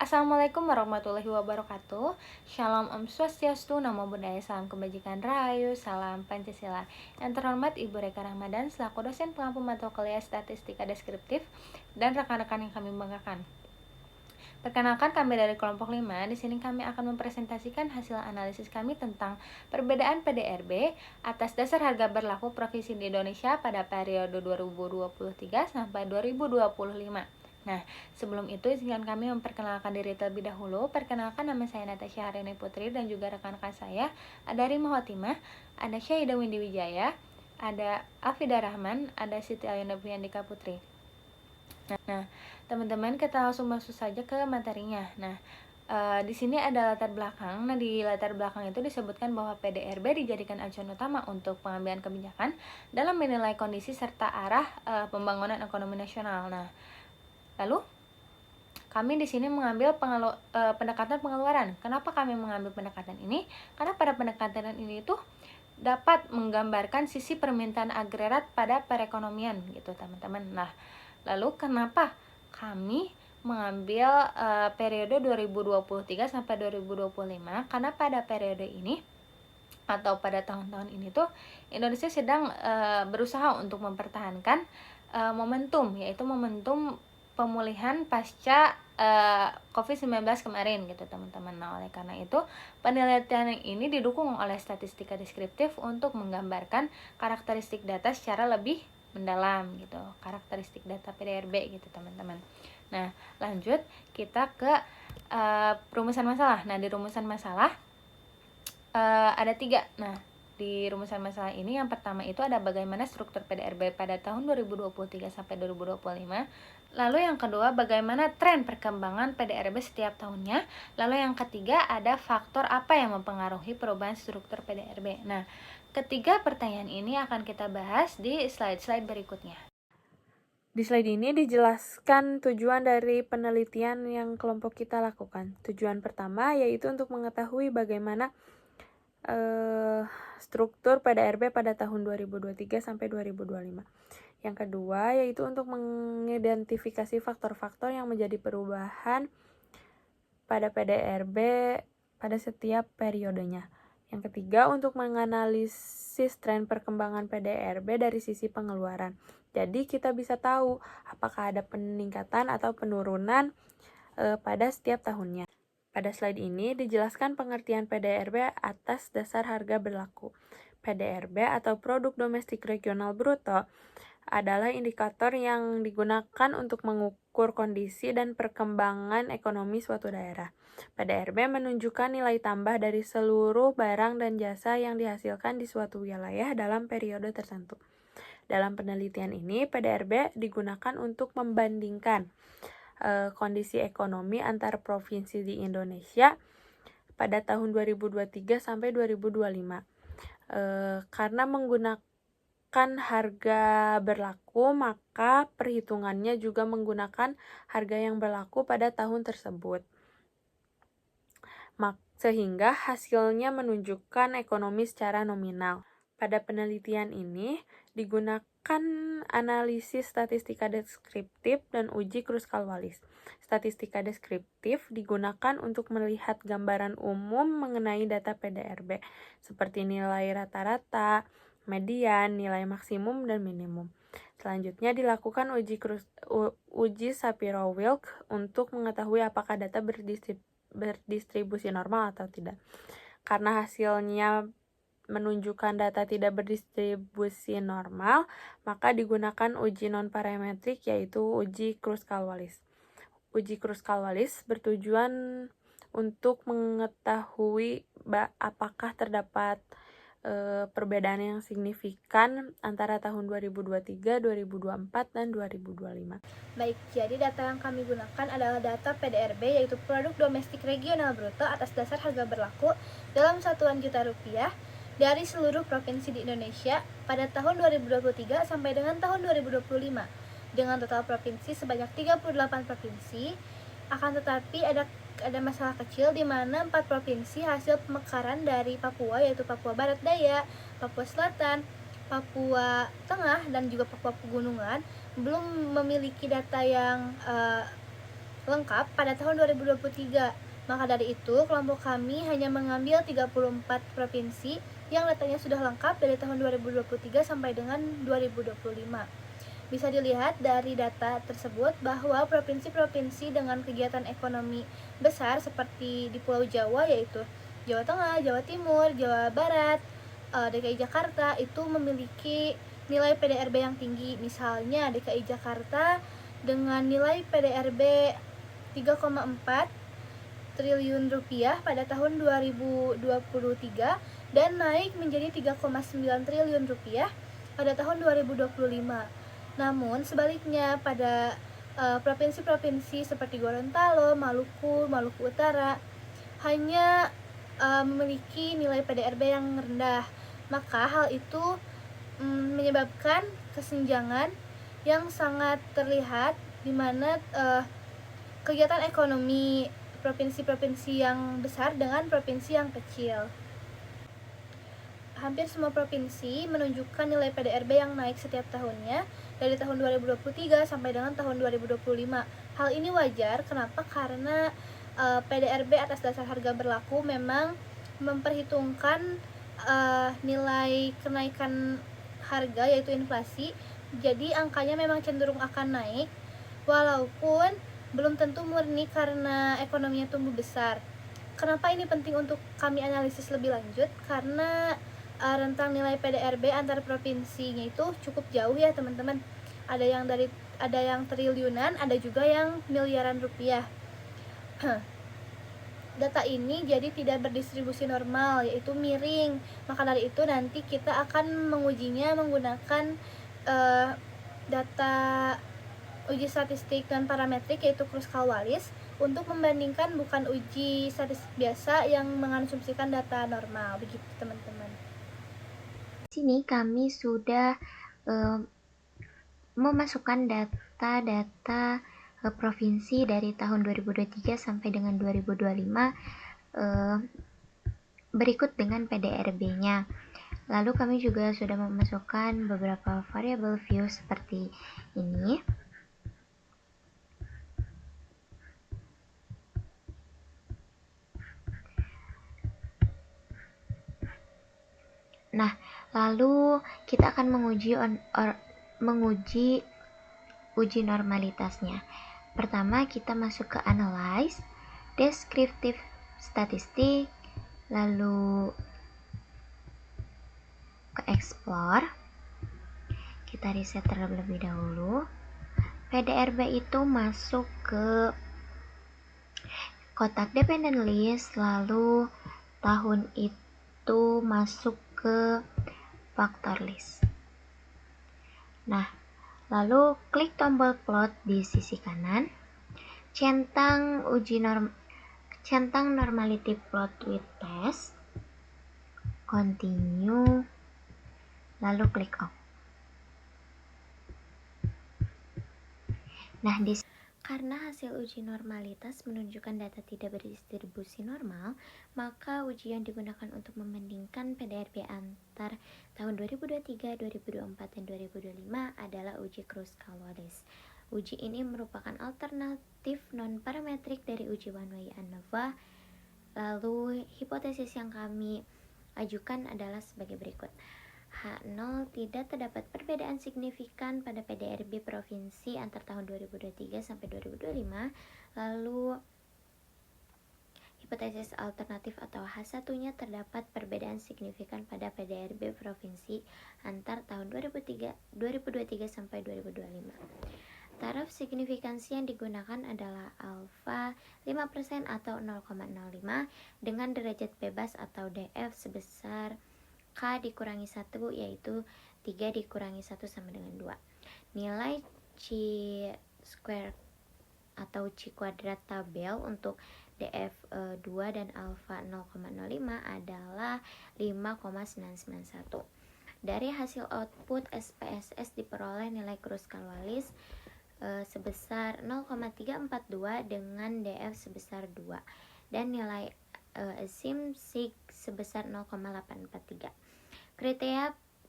Assalamualaikum warahmatullahi wabarakatuh. Shalom Om Swastiastu, Namo Buddhaya, salam kebajikan rahayu, salam Pancasila. Yang terhormat Ibu Reka Ramadan selaku dosen pengampu mata kuliah statistika deskriptif dan rekan-rekan yang kami banggakan. Perkenalkan, kami dari kelompok 5. Di sini kami akan mempresentasikan hasil analisis kami tentang perbedaan PDRB atas dasar harga berlaku provinsi di Indonesia pada periode 2023 sampai 2025. Nah, sebelum itu izinkan kami memperkenalkan diri terlebih dahulu. Perkenalkan, nama saya Natasha Harini Putri dan juga rekan-rekan saya ada Rima Hotimah, ada Syahida Windy Wijaya, ada Afida Rahman, ada Siti Ayunda Puyandika Putri. Nah, teman-teman, kita langsung masuk saja ke materinya. Nah, di sini ada latar belakang. Nah, di latar belakang itu disebutkan bahwa PDRB dijadikan acuan utama untuk pengambilan kebijakan dalam menilai kondisi serta arah pembangunan ekonomi nasional. Nah, lalu kami di sini mengambil pendekatan pengeluaran. Kenapa kami mengambil pendekatan ini? Karena pada pendekatan ini itu dapat menggambarkan sisi permintaan agregat pada perekonomian gitu, teman-teman. Nah, lalu kenapa kami mengambil periode 2023 sampai 2025? Karena pada periode ini atau pada tahun-tahun ini tuh Indonesia sedang berusaha untuk mempertahankan momentum, yaitu momentum pemulihan pasca COVID-19 kemarin gitu, teman-teman. Nah, oleh karena itu penelitian ini didukung oleh statistika deskriptif untuk menggambarkan karakteristik data secara lebih mendalam gitu, karakteristik data PDRB gitu, teman-teman. Nah, lanjut kita ke rumusan masalah. Nah, di rumusan masalah ada 3. Nah, di rumusan masalah ini yang pertama itu ada bagaimana struktur PDRB pada tahun 2023 sampai 2025. Lalu yang kedua, bagaimana tren perkembangan PDRB setiap tahunnya. Lalu yang ketiga, ada faktor apa yang mempengaruhi perubahan struktur PDRB. Nah, ketiga pertanyaan ini akan kita bahas di slide-slide berikutnya. Di slide ini dijelaskan tujuan dari penelitian yang kelompok kita lakukan. Tujuan pertama yaitu untuk mengetahui bagaimana struktur PDRB pada tahun 2023 sampai 2025. Yang kedua yaitu untuk mengidentifikasi faktor-faktor yang menjadi perubahan pada PDRB pada setiap periodenya. Yang ketiga, untuk menganalisis tren perkembangan PDRB dari sisi pengeluaran. Jadi kita bisa tahu apakah ada peningkatan atau penurunan pada setiap tahunnya. Pada slide ini dijelaskan pengertian PDRB atas dasar harga berlaku. PDRB atau Produk Domestik Regional Bruto adalah indikator yang digunakan untuk mengukur kondisi dan perkembangan ekonomi suatu daerah. PDRB menunjukkan nilai tambah dari seluruh barang dan jasa yang dihasilkan di suatu wilayah dalam periode tertentu. Dalam penelitian ini, PDRB digunakan untuk membandingkan kondisi ekonomi antar provinsi di Indonesia pada tahun 2023 sampai 2025. Karena menggunakan harga berlaku, maka perhitungannya juga menggunakan harga yang berlaku pada tahun tersebut. Sehingga hasilnya menunjukkan ekonomi secara nominal. Pada penelitian ini digunakan analisis statistika deskriptif dan uji Kruskal-Wallis. Statistika deskriptif digunakan untuk melihat gambaran umum mengenai data PDRB, seperti nilai rata-rata, median, nilai maksimum, dan minimum. Selanjutnya dilakukan uji Shapiro-Wilk untuk mengetahui apakah data berdistribusi normal atau tidak. Karena hasilnya menunjukkan data tidak berdistribusi normal, maka digunakan uji non-parametrik yaitu uji Kruskal-Wallis. Uji Kruskal-Wallis bertujuan untuk mengetahui apakah terdapat perbedaan yang signifikan antara tahun 2023, 2024, dan 2025. Baik, jadi data yang kami gunakan adalah data PDRB yaitu Produk Domestik Regional Bruto atas dasar harga berlaku dalam satuan juta rupiah dari seluruh provinsi di Indonesia pada tahun 2023 sampai dengan tahun 2025 dengan total provinsi sebanyak 38 provinsi. Akan tetapi ada masalah kecil di mana 4 provinsi hasil pemekaran dari Papua yaitu Papua Barat Daya, Papua Selatan, Papua Tengah, dan juga Papua Pegunungan belum memiliki data yang lengkap pada tahun 2023. Maka dari itu, kelompok kami hanya mengambil 34 provinsi yang datanya sudah lengkap dari tahun 2023 sampai dengan 2025. Bisa dilihat dari data tersebut bahwa provinsi-provinsi dengan kegiatan ekonomi besar seperti di Pulau Jawa, yaitu Jawa Tengah, Jawa Timur, Jawa Barat, DKI Jakarta itu memiliki nilai PDRB yang tinggi. Misalnya DKI Jakarta dengan nilai PDRB 3,4 triliun rupiah pada tahun 2023 dan naik menjadi 3,9 triliun rupiah pada tahun 2025. Namun sebaliknya pada provinsi-provinsi seperti Gorontalo, Maluku, Maluku Utara hanya memiliki nilai PDRB yang rendah. Maka hal itu menyebabkan kesenjangan yang sangat terlihat di mana kegiatan ekonomi provinsi-provinsi yang besar dengan provinsi yang kecil. Hampir semua provinsi menunjukkan nilai PDRB yang naik setiap tahunnya dari tahun 2023 sampai dengan tahun 2025. Hal ini wajar, kenapa? Karena PDRB atas dasar harga berlaku memang memperhitungkan nilai kenaikan harga, yaitu inflasi. Jadi angkanya memang cenderung akan naik, walaupun belum tentu murni karena ekonominya tumbuh besar. Kenapa ini penting untuk kami analisis lebih lanjut? Karena rentang nilai PDRB antar provinsinya itu cukup jauh ya teman-teman. Ada yang triliunan, ada juga yang miliaran rupiah. Data ini jadi tidak berdistribusi normal, yaitu miring. Maka dari itu nanti kita akan mengujinya menggunakan data uji statistik dan parametrik, yaitu Kruskal-Wallis, untuk membandingkan, bukan uji statistik biasa yang mengasumsikan data normal. Begitu teman-teman. Sini kami sudah memasukkan data-data provinsi dari tahun 2023 sampai dengan 2025 berikut dengan PDRB-nya. Lalu kami juga sudah memasukkan beberapa variabel view seperti ini. Nah, lalu kita akan menguji uji normalitasnya. Pertama, kita masuk ke analyze, descriptive statistik, lalu ke explore. Kita riset terlebih dahulu. PDRB itu masuk ke kotak dependent list, lalu tahun itu masuk ke faktor list. Nah, lalu klik tombol plot di sisi kanan, centang normality plot with test, continue, lalu klik OK. Nah, karena hasil uji normalitas menunjukkan data tidak berdistribusi normal, maka uji yang digunakan untuk membandingkan PDRB antar tahun 2023, 2024, dan 2025 adalah uji Kruskal-Wallis. Uji ini merupakan alternatif non-parametrik dari uji one-way ANOVA. Lalu, hipotesis yang kami ajukan adalah sebagai berikut. H0 tidak terdapat perbedaan signifikan pada PDRB provinsi antar tahun 2023 sampai 2025. Lalu hipotesis alternatif atau H1-nya terdapat perbedaan signifikan pada PDRB provinsi antar tahun 2023 sampai 2025. Taraf signifikansi yang digunakan adalah alfa 5% atau 0,05 dengan derajat bebas atau DF sebesar K dikurangi 1, yaitu 3 dikurangi 1 sama dengan 2. Nilai Chi square atau Chi kuadrat tabel untuk DF 2 dan alfa 0,05 adalah 5,991. Dari hasil output SPSS diperoleh nilai Kruskal-Wallis sebesar 0,342 dengan DF sebesar 2 dan nilai SIM sig sebesar 0,843.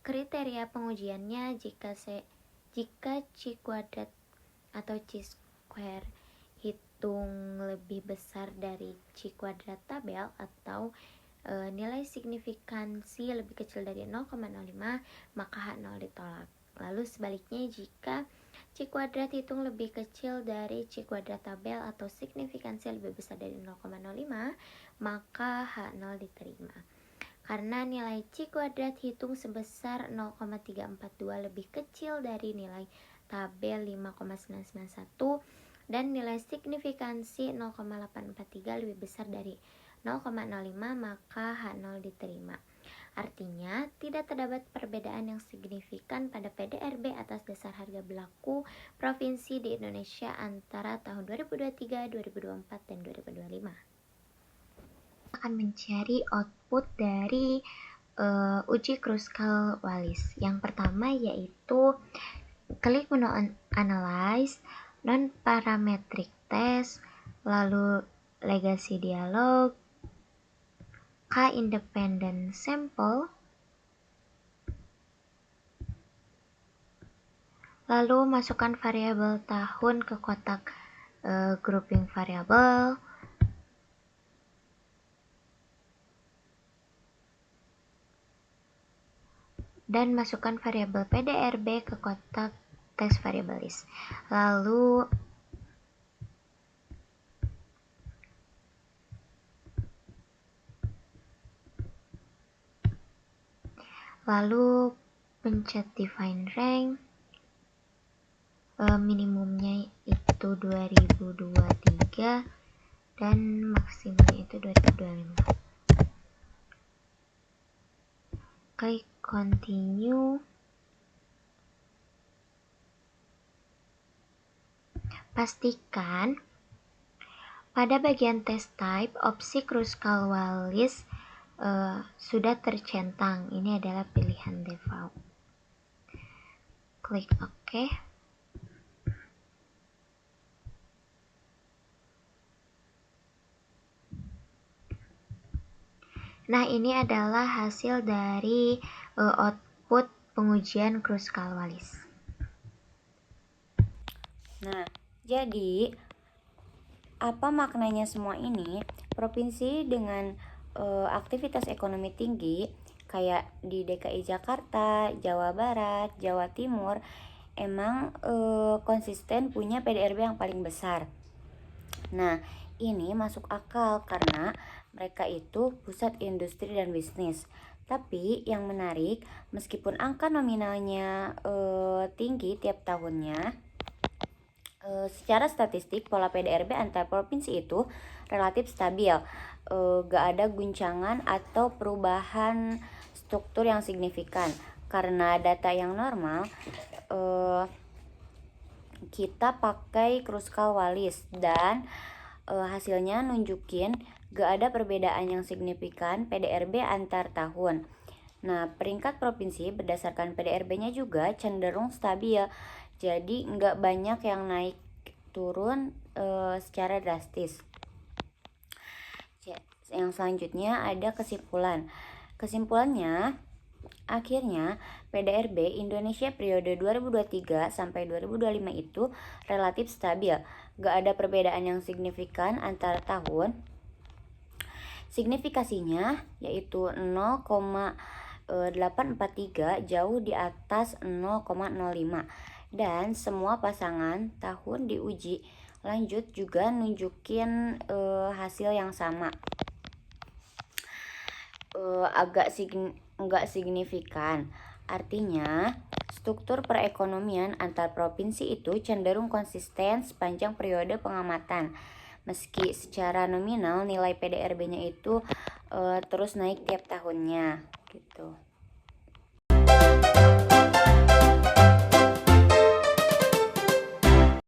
Kriteria pengujiannya jika Chi kuadrat atau Chi square dihitung lebih besar dari C kuadrat tabel atau nilai signifikansi lebih kecil dari 0,05, maka H0 ditolak. Lalu sebaliknya, jika C kuadrat hitung lebih kecil dari C kuadrat tabel atau signifikansi lebih besar dari 0,05, maka H0 diterima. Karena nilai C kuadrat hitung sebesar 0,342 lebih kecil dari nilai tabel 5,991 dan nilai signifikansi 0,843 lebih besar dari 0,05, maka H0 diterima. Artinya, tidak terdapat perbedaan yang signifikan pada PDRB atas dasar harga berlaku provinsi di Indonesia antara tahun 2023, 2024, dan 2025. Akan mencari output dari uji Kruskal-Wallis. Yang pertama yaitu klik menu analyze, non-parametric test, lalu legacy dialog, K-independent sample, lalu masukkan variabel tahun ke kotak grouping variabel, dan masukkan variabel PDRB ke kotak test variable list. Lalu pencet define rank, minimumnya itu 2023 dan maksimumnya itu 2025. Klik continue. Pastikan pada bagian test type opsi Kruskal-Wallis sudah tercentang. Ini adalah pilihan default. Klik OK. Nah, ini adalah hasil dari output pengujian Kruskal-Wallis. Nah, jadi apa maknanya semua ini? Provinsi dengan aktivitas ekonomi tinggi kayak di DKI Jakarta, Jawa Barat, Jawa Timur emang konsisten punya PDRB yang paling besar. Nah, ini masuk akal karena mereka itu pusat industri dan bisnis. Tapi yang menarik, meskipun angka nominalnya tinggi tiap tahunnya, secara statistik pola PDRB antar provinsi itu relatif stabil. Gak ada guncangan atau perubahan struktur yang signifikan. Karena data yang normal, kita pakai Kruskal-Wallis dan hasilnya nunjukin gak ada perbedaan yang signifikan PDRB antar tahun. Nah, peringkat provinsi berdasarkan PDRB-nya juga cenderung stabil, jadi nggak banyak yang naik turun secara drastis. Yang selanjutnya ada kesimpulan. Kesimpulannya, akhirnya PDRB Indonesia periode 2023 sampai 2025 itu relatif stabil, gak ada perbedaan yang signifikan antara tahun. Signifikasinya yaitu 0,843 jauh di atas 0,05 dan semua pasangan tahun diuji lanjut juga nunjukin hasil yang sama. Agak signifikan. Artinya struktur perekonomian antar provinsi itu cenderung konsisten sepanjang periode pengamatan. Meski secara nominal nilai PDRB-nya itu terus naik tiap tahunnya gitu.